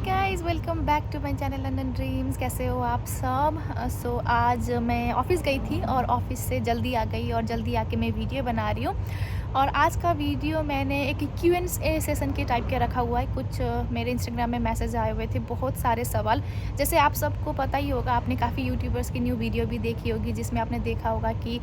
Guys, welcome back to my channel London dreams. कैसे हो आप सब? आज मैं ऑफ़िस गई थी और ऑफ़िस से जल्दी आ गई और जल्दी आके मैं वीडियो बना रही हूँ। और आज का वीडियो मैंने एक Q&A सेशन के टाइप के रखा हुआ है। कुछ मेरे इंस्टाग्राम में मैसेज आए हुए थे, बहुत सारे सवाल। जैसे आप सबको पता ही होगा, आपने काफ़ी यूट्यूबर्स की न्यू वीडियो भी देखी होगी जिसमें आपने देखा होगा कि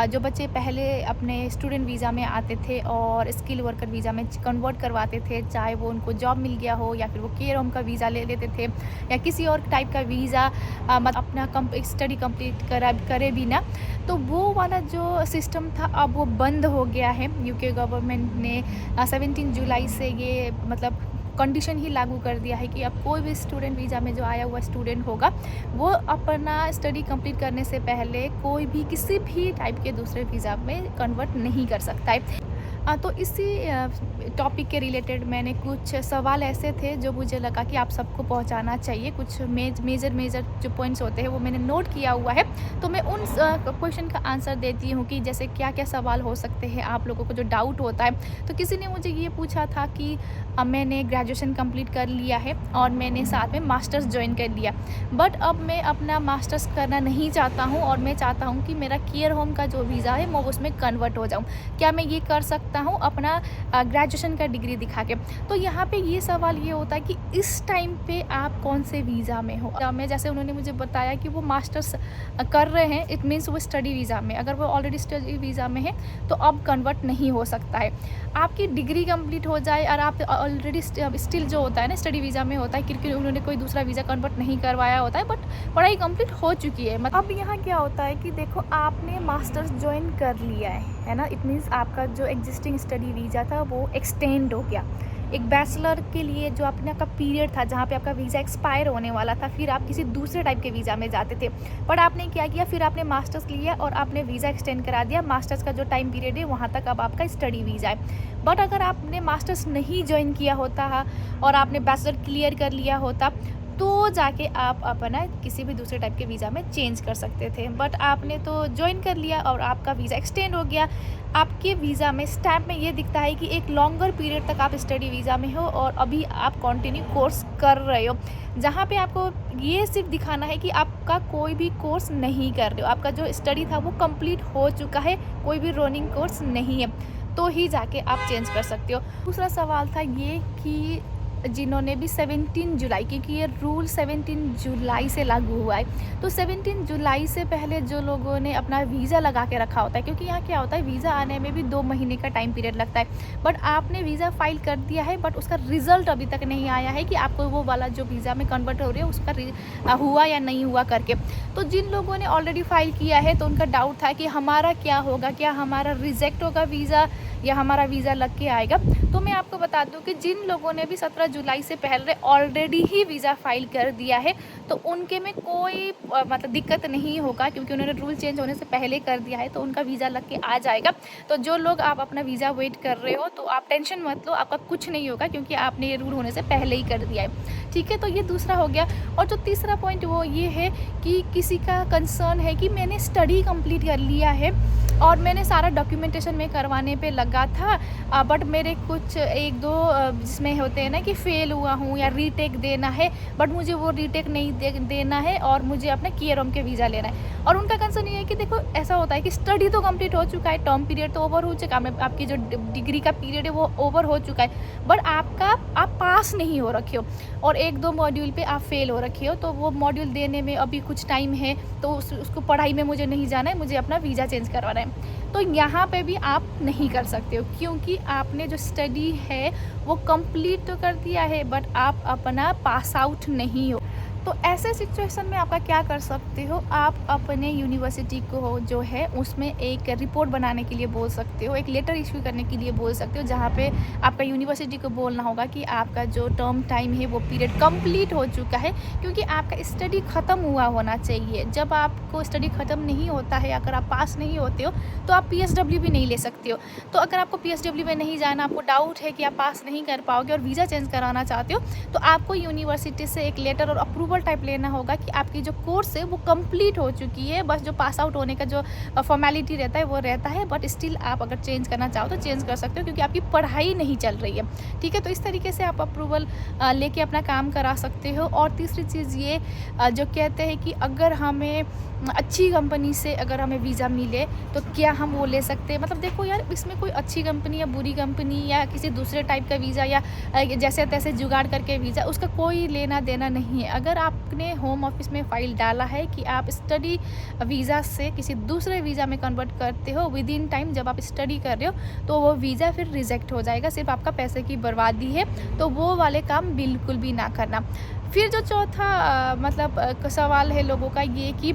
जो बच्चे पहले अपने स्टूडेंट वीज़ा में आते थे और स्किल वर्कर वीज़ा में कन्वर्ट करवाते थे, चाहे वो उनको जॉब मिल गया हो या फिर वो केयर होम का वीज़ा ले लेते थे या किसी और टाइप का वीज़ा मतलब अपना स्टडी कंप्लीट करे भी ना, तो वो वाला जो सिस्टम था अब वो बंद हो गया है। यूके गवर्नमेंट ने 17 जुलाई से ये मतलब कंडीशन ही लागू कर दिया है कि अब कोई भी स्टूडेंट वीज़ा में जो आया हुआ स्टूडेंट होगा वो अपना स्टडी कंप्लीट करने से पहले कोई भी किसी भी टाइप के दूसरे वीज़ा में कन्वर्ट नहीं कर सकता है। तो इसी टॉपिक के रिलेटेड मैंने कुछ सवाल ऐसे थे जो मुझे लगा कि आप सबको पहुंचाना चाहिए। कुछ मेजर जो पॉइंट्स होते हैं वो मैंने नोट किया हुआ है, तो मैं उन क्वेश्चन का आंसर देती हूँ कि जैसे क्या क्या सवाल हो सकते हैं आप लोगों को जो डाउट होता है। तो किसी ने मुझे ये पूछा था कि मैंने ग्रेजुएशन कंप्लीट कर लिया है और मैंने साथ में मास्टर्स ज्वाइन कर लिया, बट अब मैं अपना मास्टर्स करना नहीं चाहता हूँ और मैं चाहता हूँ कि मेरा केयर होम का जो वीज़ा है मैं उसमें कन्वर्ट हो जाऊँ, क्या मैं ये कर सकता हूँ अपना ग्रेजुएशन का डिग्री दिखा के? तो यहाँ पे ये सवाल ये होता है कि इस टाइम पे आप कौन से वीज़ा में हो। मैं जैसे उन्होंने मुझे बताया कि वो मास्टर्स कर रहे हैं, इट मीन्स वो स्टडी वीज़ा में, अगर वो ऑलरेडी स्टडी वीज़ा में है तो अब कन्वर्ट नहीं हो सकता है। आपकी डिग्री कंप्लीट हो जाए और आप ऑलरेडी स्टिल जो होता है ना स्टडी वीज़ा में होता है, क्योंकि उन्होंने कोई दूसरा वीज़ा कन्वर्ट नहीं करवाया होता है, बट पढ़ाई कंप्लीट हो चुकी है। मतलब अब यहाँ क्या होता है कि देखो आपने मास्टर्स ज्वाइन कर लिया है ना, इट मीन्स आपका जो एग्जिस्टिंग स्टडी वीज़ा था वो एक्सटेंड हो गया। एक बैचलर के लिए जो अपने आपका पीरियड था जहाँ पे आपका वीज़ा एक्सपायर होने वाला था, फिर आप किसी दूसरे टाइप के वीज़ा में जाते थे, बट आपने क्या किया, फिर आपने मास्टर्स लिया और आपने वीज़ा एक्सटेंड करा दिया। मास्टर्स का जो टाइम पीरियड है वहाँ तक अब आपका स्टडी वीज़ा है। बट अगर आपने मास्टर्स नहीं ज्वाइन किया होता और आपने बैचलर क्लियर कर लिया होता तो जाके आप अपना किसी भी दूसरे टाइप के वीज़ा में चेंज कर सकते थे, बट आपने तो ज्वाइन कर लिया और आपका वीज़ा एक्सटेंड हो गया। आपके वीज़ा में स्टैम्प में ये दिखता है कि एक लॉन्गर पीरियड तक आप स्टडी वीज़ा में हो और अभी आप कंटिन्यू कोर्स कर रहे हो, जहाँ पे आपको ये सिर्फ दिखाना है कि आपका कोई भी कोर्स नहीं कर रहे हो, आपका जो स्टडी था वो कंप्लीट हो चुका है, कोई भी रनिंग कोर्स नहीं है, तो ही जाके आप चेंज कर सकते हो। दूसरा सवाल था ये कि जिन्होंने भी 17 जुलाई, क्योंकि ये रूल 17 जुलाई से लागू हुआ है, तो 17 जुलाई से पहले जो लोगों ने अपना वीज़ा लगा के रखा होता है, क्योंकि यहाँ क्या होता है वीज़ा आने में भी 2 महीने का टाइम पीरियड लगता है, बट आपने वीज़ा फाइल कर दिया है बट उसका रिज़ल्ट अभी तक नहीं आया है कि आपको वो वाला जो वीज़ा में कन्वर्ट हो रही है उसका हुआ या नहीं हुआ करके। तो जिन लोगों ने ऑलरेडी फाइल किया है तो उनका डाउट था कि हमारा क्या होगा, क्या हमारा रिजेक्ट होगा वीज़ा या हमारा वीज़ा लग के आएगा। तो मैं आपको बता दूं कि जिन लोगों ने भी 17 जुलाई से पहले ऑलरेडी ही वीज़ा फाइल कर दिया है तो उनके में कोई मतलब दिक्कत नहीं होगा, क्योंकि उन्होंने रूल चेंज होने से पहले कर दिया है तो उनका वीज़ा लग के आ जाएगा। तो जो लोग आप अपना वीज़ा वेट कर रहे हो तो आप टेंशन मत लो, आपका कुछ नहीं होगा क्योंकि आपने ये रूल होने से पहले ही कर दिया है। ठीक है, तो ये दूसरा हो गया। और जो तीसरा पॉइंट वो ये है कि किसी का कंसर्न है कि मैंने स्टडी कंप्लीट कर लिया है और मैंने सारा डॉक्यूमेंटेशन में करवाने पे लगा था, बट मेरे कुछ एक दो जिसमें होते हैं ना कि फ़ेल हुआ हूँ या रीटेक देना है, बट मुझे वो रीटेक नहीं देना है और मुझे अपना केयर होम के वीज़ा लेना है। और उनका कंसर्न ये है कि देखो ऐसा होता है कि स्टडी तो कंप्लीट हो चुका है, टर्म पीरियड तो ओवर हो चुका है, आपकी जो डिग्री का पीरियड है वो ओवर हो चुका है, बट आप पास नहीं हो रखे हो और 1-2 मॉड्यूल पे आप फेल हो रखे हो, तो वो मॉड्यूल देने में अभी कुछ टाइम है, तो उसको पढ़ाई में मुझे नहीं जाना है, मुझे अपना वीज़ा चेंज करवाना है। तो यहाँ पे भी आप नहीं कर सकते हो क्योंकि आपने जो स्टडी है वो कंप्लीट तो कर दिया है बट आप अपना पास आउट नहीं हो। तो ऐसे सिचुएशन में आपका क्या कर सकते हो, आप अपने यूनिवर्सिटी को जो है उसमें एक रिपोर्ट बनाने के लिए बोल सकते हो, एक लेटर इशू करने के लिए बोल सकते हो, जहाँ पे आपका यूनिवर्सिटी को बोलना होगा कि आपका जो टर्म टाइम है वो पीरियड कंप्लीट हो चुका है, क्योंकि आपका स्टडी ख़त्म हुआ होना चाहिए। जब आपको स्टडी ख़त्म नहीं होता है, अगर आप पास नहीं होते हो तो आप PSW भी नहीं ले सकते हो। तो अगर आपको PSW में नहीं जाना, आपको डाउट है कि आप पास नहीं कर पाओगे और वीज़ा चेंज कराना चाहते हो, तो आपको यूनिवर्सिटी से एक लेटर और अप्रूवल अप्रूवल टाइप लेना होगा कि आपकी जो कोर्स है वो कंप्लीट हो चुकी है, बस जो पास आउट होने का जो फॉर्मेलिटी रहता है वो रहता है, बट स्टिल आप अगर चेंज करना चाहो तो चेंज कर सकते हो क्योंकि आपकी पढ़ाई नहीं चल रही है। ठीक है, तो इस तरीके से आप अप्रूवल लेके अपना काम करा सकते हो। और तीसरी चीज़ ये जो कहते हैं कि अगर हमें अच्छी कंपनी से अगर हमें वीज़ा मिले तो क्या हम वो ले सकते हैं। मतलब देखो यार, इसमें कोई अच्छी कंपनी या बुरी कंपनी या किसी दूसरे टाइप का वीज़ा या जैसे तैसे जुगाड़ करके वीज़ा, उसका कोई लेना देना नहीं है। अगर आपने होम ऑफिस में फ़ाइल डाला है कि आप स्टडी वीज़ा से किसी दूसरे वीज़ा में कन्वर्ट करते हो विद इन टाइम, जब आप स्टडी कर रहे हो तो वो वीज़ा फिर रिजेक्ट हो जाएगा, सिर्फ आपका पैसे की बर्बादी है। तो वो वाले काम बिल्कुल भी ना करना। फिर जो चौथा मतलब सवाल है लोगों का ये कि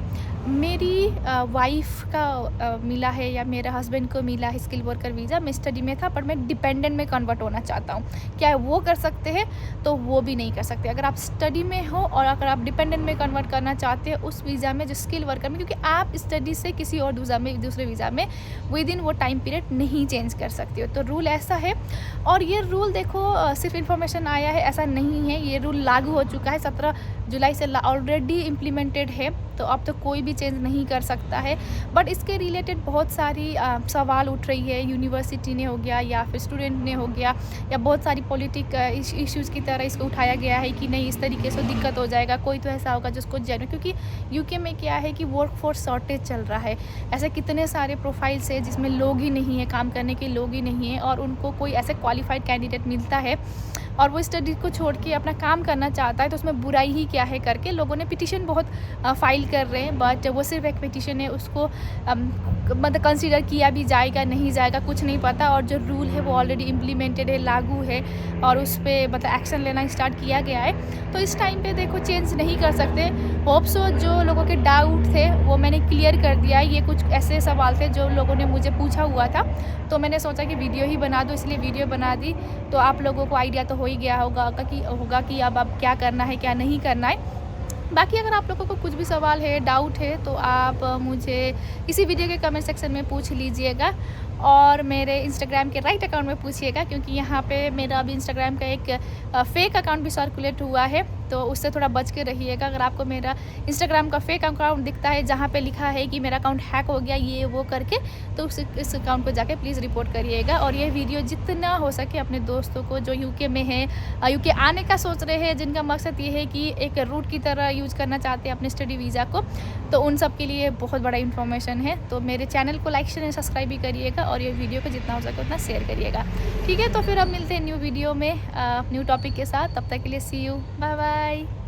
मेरी वाइफ़ का मिला है या मेरे हस्बैंड को मिला है स्किल वर्कर वीज़ा, मैं स्टडी में था पर मैं डिपेंडेंट में कन्वर्ट होना चाहता हूँ, क्या वो कर सकते हैं? तो वो भी नहीं कर सकते। अगर आप स्टडी में हो और अगर आप डिपेंडेंट में कन्वर्ट करना चाहते हो उस वीज़ा में, जो स्किल वर्कर में, क्योंकि आप स्टडी से किसी और दूसरे वीज़ा में विद इन वो टाइम पीरियड नहीं चेंज कर सकते हो। तो रूल ऐसा है। और ये रूल देखो सिर्फ इन्फॉर्मेशन आया है ऐसा नहीं है, ये रूल लागू हो चुका है, 17 जुलाई से ऑलरेडी इम्प्लीमेंटेड है, तो अब तो कोई भी चेंज नहीं कर सकता है। बट इसके रिलेटेड बहुत सारी सवाल उठ रही है, यूनिवर्सिटी ने हो गया या फिर स्टूडेंट ने हो गया या बहुत सारी पॉलिटिक इश्यूज़ की तरह इसको उठाया गया है कि नहीं इस तरीके से दिक्कत हो जाएगा, कोई तो ऐसा होगा जिसको जेन्युइन, क्योंकि यूके में क्या है कि वर्क फोर्स शॉर्टेज चल रहा है। ऐसे कितने सारे प्रोफाइल्स है जिसमें लोग ही नहीं है, काम करने के लोग ही नहीं है, और उनको कोई ऐसे क्वालिफाइड कैंडिडेट मिलता है और वो स्टडी को छोड़ के अपना काम करना चाहता है, तो उसमें बुराई ही क्या है करके लोगों ने पिटीशन बहुत फाइल कर रहे हैं। बट वो सिर्फ एक पिटीशन है, उसको मतलब कंसीडर किया भी जाएगा नहीं जाएगा कुछ नहीं पता। और जो रूल है वो ऑलरेडी इम्प्लीमेंटेड है, लागू है, और उस पर मतलब एक्शन लेना स्टार्ट किया गया है। तो इस टाइम पे देखो चेंज नहीं कर सकते। होप सो जो लोगों के डाउट थे वो मैंने क्लियर कर दिया है। ये कुछ ऐसे सवाल थे जो लोगों ने मुझे पूछा हुआ था, तो मैंने सोचा कि वीडियो ही बना दूँ, इसलिए वीडियो बना दी। तो आप लोगों को आइडिया तो हो ही गया होगा कि अब क्या करना है क्या नहीं करना है। बाकी अगर आप लोगों को कुछ भी सवाल है, डाउट है, तो आप मुझे इसी वीडियो के कमेंट सेक्शन में पूछ लीजिएगा, और मेरे इंस्टाग्राम के राइट अकाउंट में पूछिएगा, क्योंकि यहाँ पे मेरा अभी इंस्टाग्राम का एक फ़ेक अकाउंट भी सर्कुलेट हुआ है, तो उससे थोड़ा बच के रहिएगा। अगर आपको मेरा इंस्टाग्राम का फ़ेक अकाउंट दिखता है जहाँ पे लिखा है कि मेरा अकाउंट हैक हो गया ये वो करके, तो इस अकाउंट को जाके प्लीज़ रिपोर्ट करिएगा। और ये वीडियो जितना हो सके अपने दोस्तों को जो यूके में है, यूके आने का सोच रहे हैं, जिनका मकसद ये है कि एक रूट की तरह यूज़ करना चाहते हैं अपने स्टडी वीज़ा को, तो उन सब के लिए बहुत बड़ा इन्फॉर्मेशन है। तो मेरे चैनल को लाइक शेयर सब्सक्राइब भी करिएगा, और ये वीडियो को जितना हो सके उतना शेयर करिएगा। ठीक है, तो फिर अब मिलते हैं न्यू वीडियो में न्यू टॉपिक के साथ। तब तक के लिए सी यू, बाय बाय।